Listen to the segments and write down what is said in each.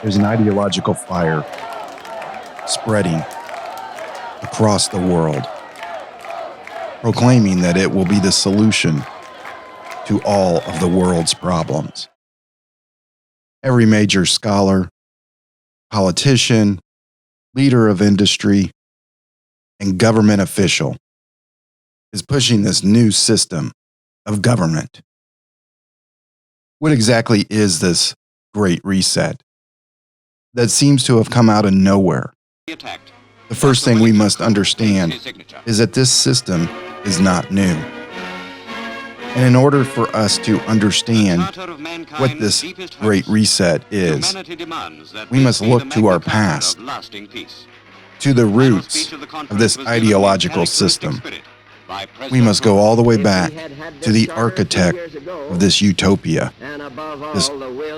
There's an ideological fire spreading across the world, proclaiming that it will be the solution to all of the world's problems. Every major scholar, politician, leader of industry, and government official is pushing this new system of government. What exactly is this Great Reset that seems to have come out of nowhere? The first thing we must understand is that this system is not new. And in order for us to understand what this Great Reset is, we must look to our past, to the roots of this ideological system. We must go all the way back to the architect of this utopia, this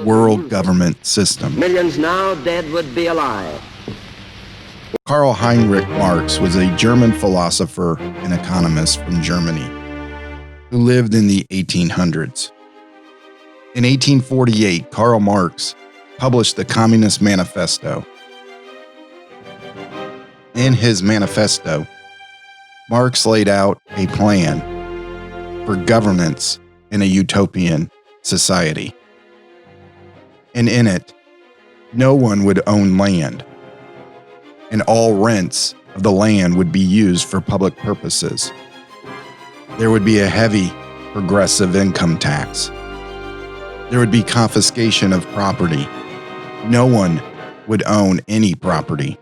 world government system. Millions now dead would be alive. Karl Marx was a German philosopher and economist from Germany who lived in the 1800s. In 1848, Karl Marx published the Communist Manifesto. In his manifesto, Marx laid out a plan for governance in a utopian society. And in it, no one would own land, and all rents of the land would be used for public purposes. There would be a heavy progressive income tax. There would be confiscation of property. No one would own any property.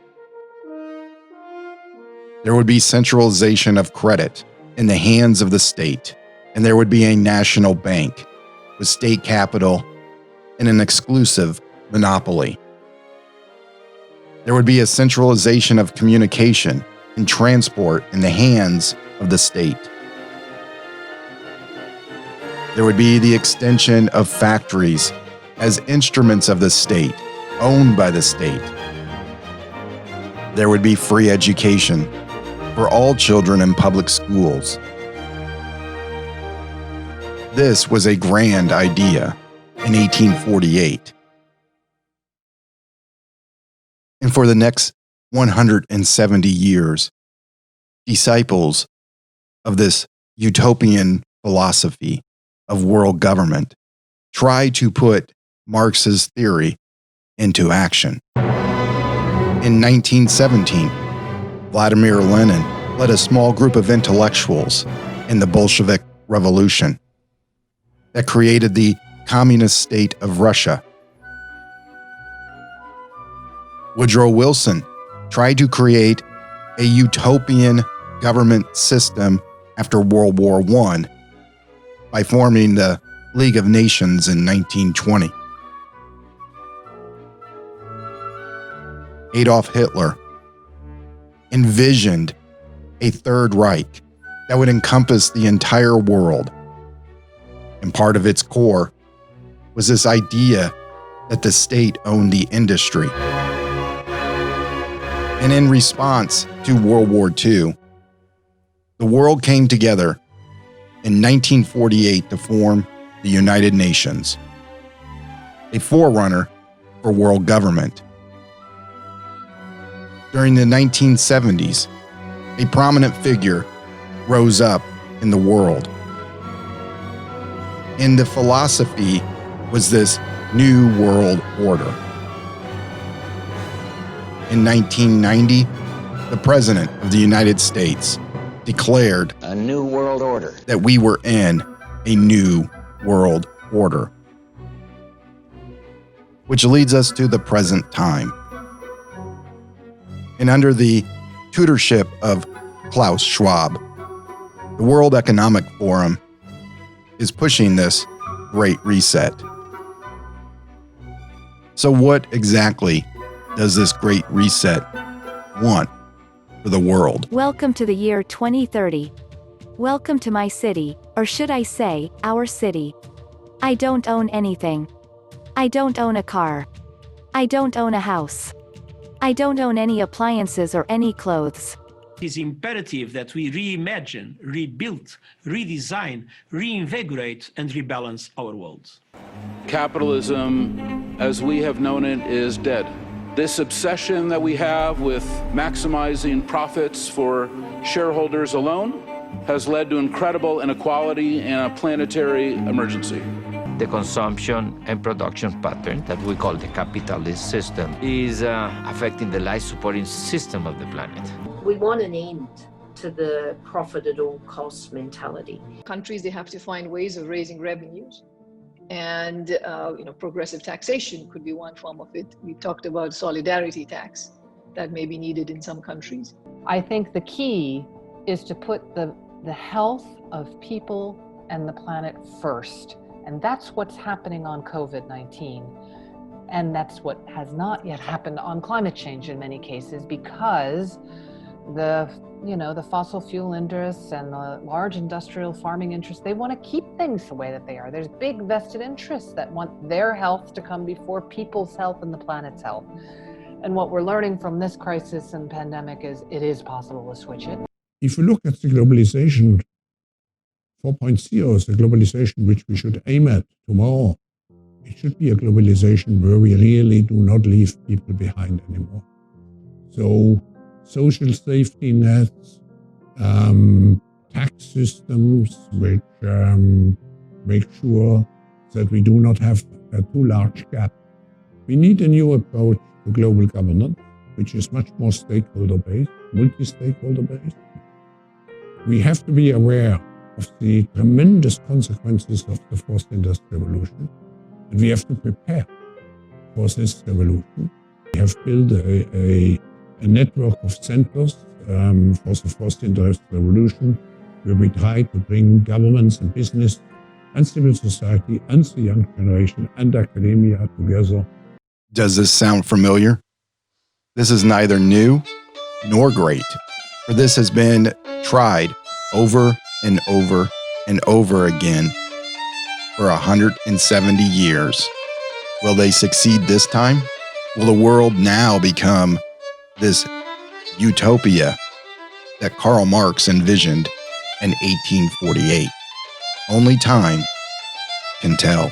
There would be centralization of credit in the hands of the state, and there would be a national bank with state capital and an exclusive monopoly. There would be a centralization of communication and transport in the hands of the state. There would be the extension of factories as instruments of the state, owned by the state. There would be free education for all children in public schools. This was a grand idea in 1848. And for the next 170 years, disciples of this utopian philosophy of world government tried to put Marx's theory into action. In 1917, Vladimir Lenin led a small group of intellectuals in the Bolshevik Revolution that created the communist state of Russia. Woodrow Wilson tried to create a utopian government system after World War I by forming the League of Nations in 1920. Adolf Hitler envisioned a Third Reich that would encompass the entire world. And part of its core was this idea that the state owned the industry. And in response to World War II, the world came together in 1948 to form the United Nations, a forerunner for world government. During the 1970s, a prominent figure rose up in the world. And the philosophy was this new world order. In 1990, the President of the United States declared A new world order. that we were in a new world order. Which leads us to the present time. And under the tutorship of Klaus Schwab, the World Economic Forum is pushing this Great Reset. So what exactly does this Great Reset want for the world? Welcome to the year 2030. Welcome to my city, or should I say, our city. I don't own anything. I don't own a car. I don't own a house. I don't own any appliances or any clothes. It is imperative that we reimagine, rebuild, redesign, reinvigorate, and rebalance our world. Capitalism, as we have known it, is dead. This obsession that we have with maximizing profits for shareholders alone has led to incredible inequality and a planetary emergency. The consumption and production pattern that we call the capitalist system is affecting the life-supporting system of the planet. We want an end to the profit at all costs mentality. Countries, they have to find ways of raising revenues. And progressive taxation could be one form of it. We talked about solidarity tax that may be needed in some countries. I think the key is to put the health of people and the planet first. And that's what's happening on COVID-19. And that's what has not yet happened on climate change in many cases, because the fossil fuel interests and the large industrial farming interests, they want to keep things the way that they are. There's big vested interests that want their health to come before people's health and the planet's health. And what we're learning from this crisis and pandemic is it is possible to switch it. If you look at the globalization 4.0, the globalization which we should aim at tomorrow, it should be a globalization where we really do not leave people behind anymore. So social safety nets, tax systems which make sure that we do not have a too large gap. We need a new approach to global governance, which is much more stakeholder-based, multi-stakeholder-based. We have to be aware of the tremendous consequences of the fourth industrial revolution, and we have to prepare for this revolution. We have built a network of centers for the fourth industrial revolution, where we try to bring governments and business and civil society and the young generation and academia together. Does this sound familiar? This is neither new nor great, for this has been tried over and over and over again for 170 years. Will they succeed this time? Will the world now become this utopia that Karl Marx envisioned in 1848? Only time can tell.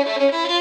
Thank you.